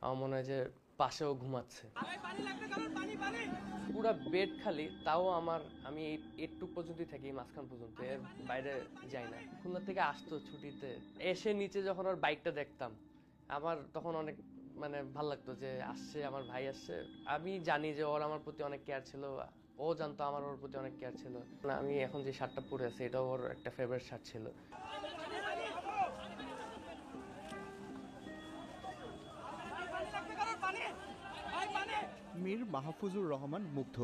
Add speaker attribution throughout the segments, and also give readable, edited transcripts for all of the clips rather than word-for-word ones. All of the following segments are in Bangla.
Speaker 1: আমার মনে হয় যে পাশেও ঘুমাচ্ছে। পুরা বেড খালি, তাও আমি এইটুক পর্যন্তই থাকি, মাঝখান পর্যন্ত, এর বাইরে যাই না। খুলনা থেকে আসতো ছুটিতে, এসে নিচে যখন ওর বাইকটা দেখতাম আমার তখন অনেক মানে ভাল লাগতো যে আসছে, আমার ভাই আসছে। আমি জানি যে ওর আমার প্রতি অনেক কেয়ার ছিল, ও জানতো আমার ওর প্রতি অনেক কেয়ার ছিল। না, আমি এখন যে শার্টটা পরে আছি এটাও ওর একটা ফেভারিট শার্ট ছিল।
Speaker 2: মীর মাহফুজুর রহমান মুগ্ধ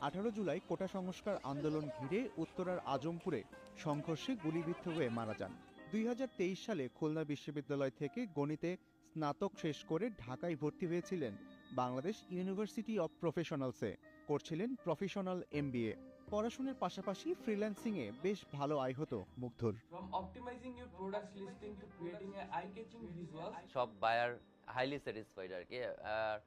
Speaker 2: 18 জুলাই কোটা সংস্কার আন্দোলন ঘিরে উত্তরার আজমপুরে সংঘর্ষে গুলিবিদ্ধ হয়ে মারা যান। 2023 সালে খুলনা বিশ্ববিদ্যালয় থেকে গণিতে স্নাতক শেষ করে ঢাকায় ভর্তি হয়েছিলেন বাংলাদেশ ইউনিভার্সিটি অব প্রফেশনালসে, করছিলেন প্রফেশনাল MBA। পড়াশোনার পাশাপাশি ফ্রিল্যান্সিংয়ে বেশ ভালো আয় হতো মুগ্ধর।
Speaker 3: সব বায়ার হাইলি স্যাটিসফাইড আর কি। আর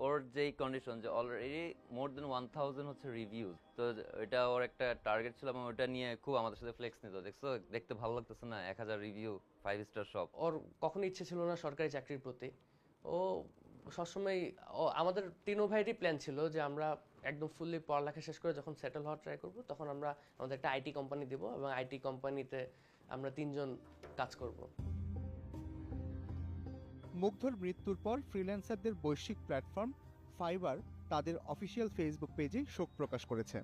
Speaker 3: ওর যেই কন্ডিশন যে অলরেডি মোর দেন 1000 হচ্ছে রিভিউজ, তো এটা ওর একটা টার্গেট ছিল এবং ওটা নিয়ে খুব আমাদের সাথে ফ্লেক্স নিত। দেখছো, দেখতে ভালো লাগতেছে না, 1000 রিভিউ, 5 স্টার সব।
Speaker 1: ওর কখনো ইচ্ছে ছিল না সরকারি চাকরির প্রতি। ও সবসময়, আমাদের তিনো ভাইয়েরই প্ল্যান ছিল যে আমরা একদম ফুললি পড়ালেখা শেষ করে যখন সেটেল হওয়ার ট্রাই করব, তখন আমরা আমাদের একটা আইটি কোম্পানি দেব এবং আইটি কোম্পানিতে আমরা 3জন কাজ করব।
Speaker 2: মুগ্ধর মৃত্যুর পর ফ্রিল্যান্সারদের বৈশ্বিক প্ল্যাটফর্ম ফাইবার তাদের অফিসিয়াল ফেসবুক পেজে শোক প্রকাশ করেছে।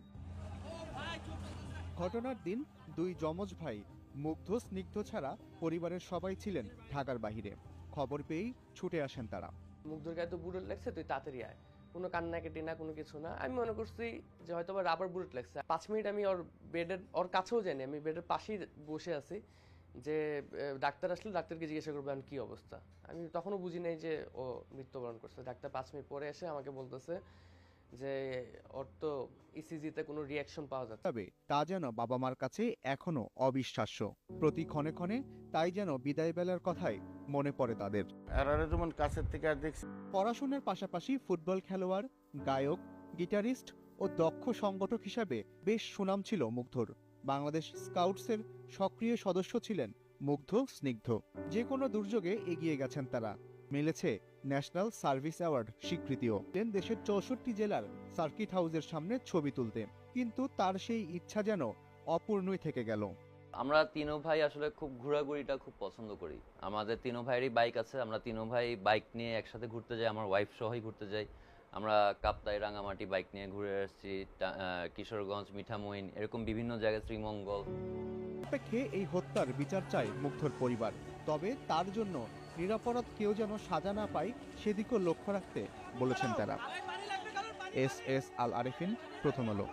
Speaker 2: ঘটনার দিন দুই যমজ ভাই মুগ্ধ স্নিগ্ধ ছাড়া পরিবারের সবাই ছিলেন ঢাকার বাহিরে। খবর পেয়েই ছুটে আসেন তারা।
Speaker 1: মুগ্ধর গায়ে তো বুলেট লাগছে, তুই তাড়াতাড়ি আয়। কোনো কান্নাকাটি না, কোনো কিছু না। আমি মনে করছি যে হয়তো বা রাবার বুলেট লাগছে। 5 মিনিট আমি ওর কাছেও যাইনি, আমি বেডের পাশেই বসে আছি যে ডাক্তার আসলে ডাক্তারকে জিজ্ঞাসা করবো কি অবস্থা। আমি তখনও বুঝি নাই যে ও মৃত্যুবরণ করছে। ডাক্তার 5 মিনিট পরে এসে আমাকে বলতেছে যে ওর তো ইসিজিতে কোনো রিয়াকশন পাওয়া যাচ্ছে।
Speaker 2: তবে তা যেন বাবা মার কাছে এখনো অবিশ্বাস্য। প্রতি ক্ষণে ক্ষণে তাই যেন বিদায় বেলার কথাই মনে পড়ে তাদের।
Speaker 4: যেমন কাছের থেকে আর দেখছি।
Speaker 2: পড়াশোনার পাশাপাশি ফুটবল খেলোয়াড়, গায়ক, গিটারিস্ট ও দক্ষ সংগঠক হিসাবে বেশ সুনাম ছিল মুগ্ধর। বাংলাদেশ স্কাউটসের সক্রিয় সদস্য ছিলেন মুগ্ধ স্নিগ্ধ। যে কোনো দুর্যোগে এগিয়ে গেছেন তারা। মিলেছে ন্যাশনাল সার্ভিস অ্যাওয়ার্ড স্বীকৃতিও। দেশের 64 জেলার সার্কিট হাউসের সামনে ছবি তুলতে, কিন্তু তার সেই ইচ্ছা যেন অপূর্ণই থেকে গেল।
Speaker 3: আমরা তিনো ভাই আসলে খুব ঘোরাঘুরিটা খুব পছন্দ করি। আমাদের তিনো ভাইয়েরই বাইক আছে, আমরা তিনো ভাই বাইক নিয়ে একসাথে ঘুরতে যাই, আমার ওয়াইফ সহই ঘুরতে যাই। আমরা কাপ্তাই, রাঙামাটি বাইক নিয়ে ঘুরে আসছি, কিশোরগঞ্জ, মিঠামইন, এরকম বিভিন্ন জায়গায়, শ্রীমঙ্গল।
Speaker 2: সাপেক্ষে এই হত্যার বিচার চায় মুগ্ধর পরিবার। তবে তার জন্য নিরপরাধ কেউ যেন সাজা না পায় সেদিকেও লক্ষ্য রাখতে বলেছেন তারা। এস আল আরেফিন, প্রথম আলো।